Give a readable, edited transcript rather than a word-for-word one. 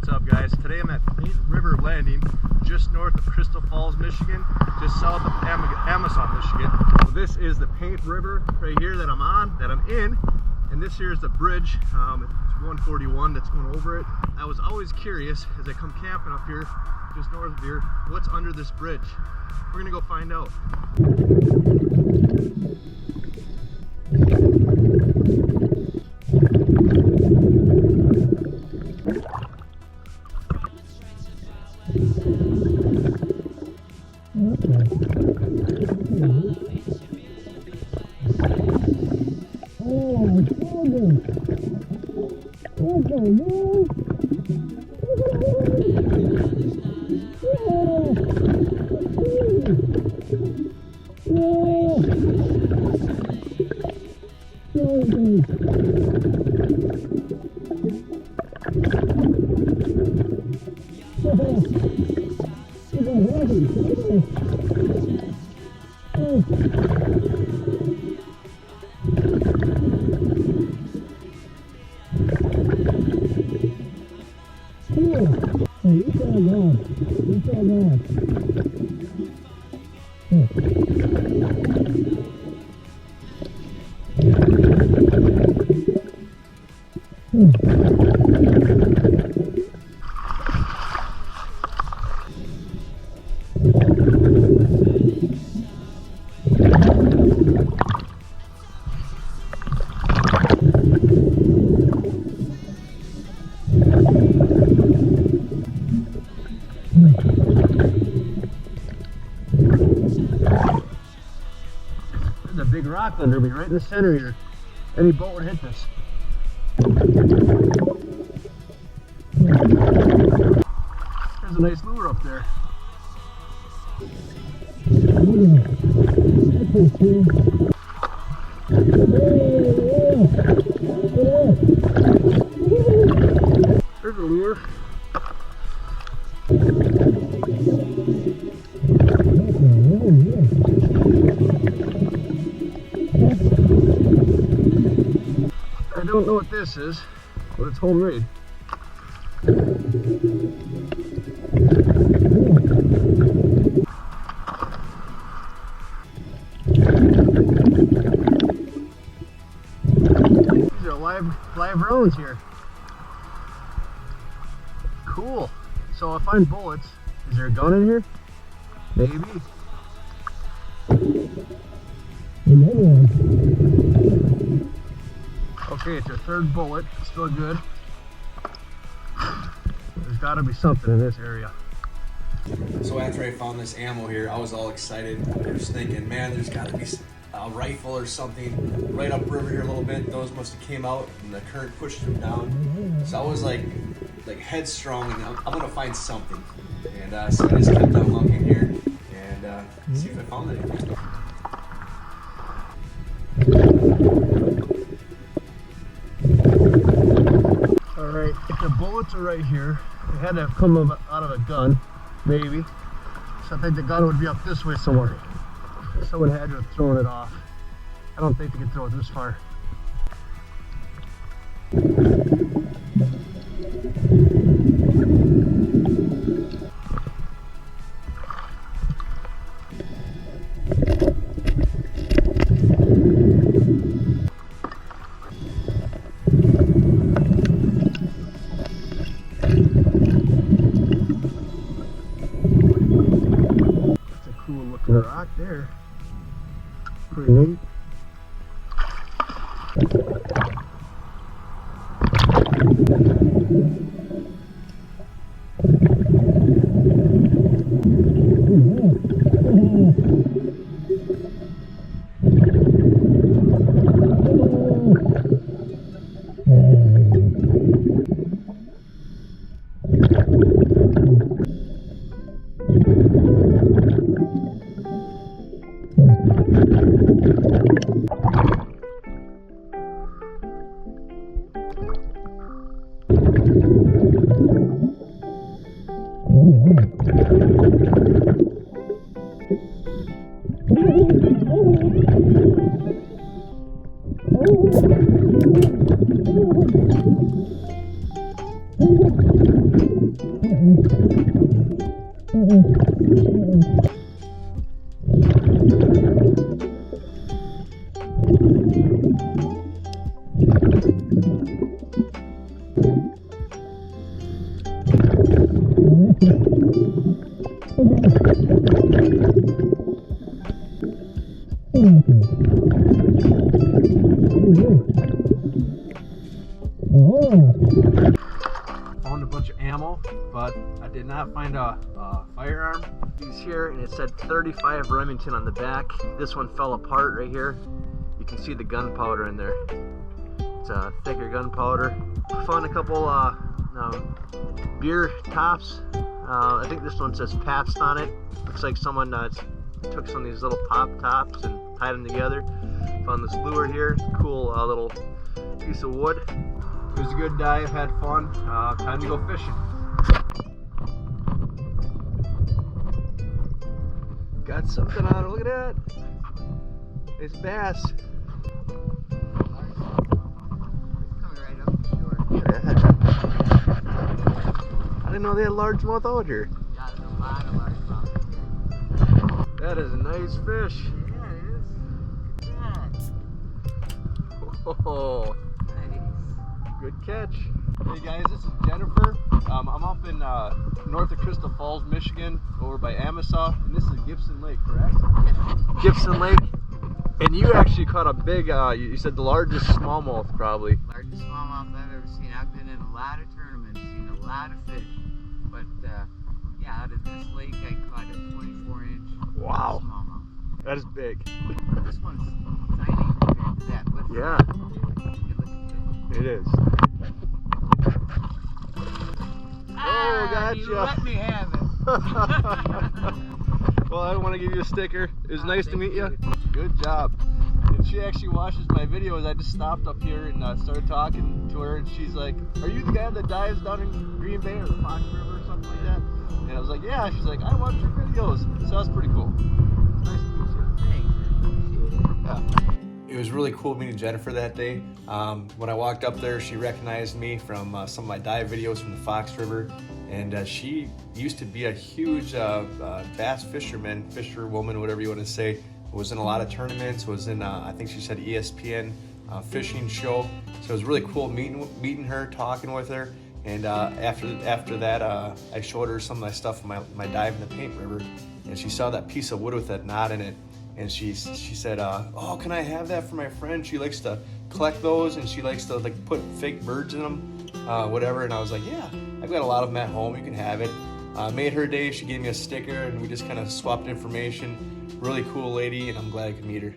up, guys? Today I'm at Paint River Landing, just north of Crystal Falls, Michigan, just south of Amasa, Michigan. So this is the Paint River right here that I'm in, and this here is the bridge. It's 141 that's going over it. I was always curious as I come camping up here, just north of here, what's under this bridge. We're gonna go find out. There's a big rock under me, right in the center here. Any boat would hit this. There's a nice lure up there. There's a lure. I don't know what this is, but it's homemade. These are live rounds here. Cool. So I find bullets. Is there a gun in here? Maybe. Another one. Okay, it's your third bullet. Still good. There's got to be something in this area. So after I found this ammo here, I was all excited. I was thinking, man, there's got to be a rifle or something right upriver here a little bit. Those must have came out and the current pushed them down. So I was like headstrong, and I'm gonna find something. And so I just kept on looking here and see if I found anything. Alright, if the bullets are right here, they had to have come out of a gun, maybe. So I think the gun would be up this way somewhere. Someone had to have thrown it off. I don't think they could throw it this far. The rock there, pretty neat. Found a bunch of ammo, but I did not find a firearm. He's here, and it said 35 Remington on the back. This one fell apart right here. You can see the gunpowder in there. It's a thicker gunpowder. Found a couple beer tops. I think this one says Pabst on it. Looks like someone took some of these little pop tops and tied them together. Found this lure here. Cool little piece of wood. It was a good dive, had fun. Time to go fishing. Got something on it, look at that. It's bass. Coming right up the shore. I didn't know they had largemouth out here. Yeah, there's a lot of largemouth. That is a nice fish. Yeah, it is. Look at that. Oh, Nice. good catch. Hey guys, this is Jennifer. I'm up in north of Crystal Falls, Michigan, over by Amasa, and this is Gibson Lake, correct? Gibson Lake. And you actually caught a big, you said the largest smallmouth probably. Largest smallmouth I've ever seen. I've been in a lot of tournaments, seen a lot of fish. But yeah, out of this lake I caught a 24-inch Wow. smallmouth. That is big. This one's tiny compared to that. But Yeah. good looking fish. It is. Oh, gotcha. You let me have it. Well, I want to give you a sticker. It was nice to meet you. Good job. And she actually watches my videos. I just stopped up here and started talking to her, and she's like, "Are you the guy that dives down in Green Bay or the Fox River or something like that?" And I was like, "Yeah." She's like, "I watch your videos." So that's pretty cool. It's nice to meet you. Thanks. I appreciate it. Yeah. It was really cool meeting Jennifer that day. When I walked up there, she recognized me from some of my dive videos from the Fox River, and she used to be a huge bass fisherwoman, whatever you want to say. Was in a lot of tournaments. Was in I think she said ESPN fishing show. So it was really cool meeting her, talking with her. And after that, I showed her some of my stuff, my dive in the Paint River, and she saw that piece of wood with that knot in it. And she said, "Oh, can I have that for my friend? She likes to collect those, and she likes to like put fake birds in them, whatever." And I was like, "Yeah, I've got a lot of them at home. You can have it." Made her day. She gave me a sticker, and we just kind of swapped information. Really cool lady, and I'm glad I could meet her.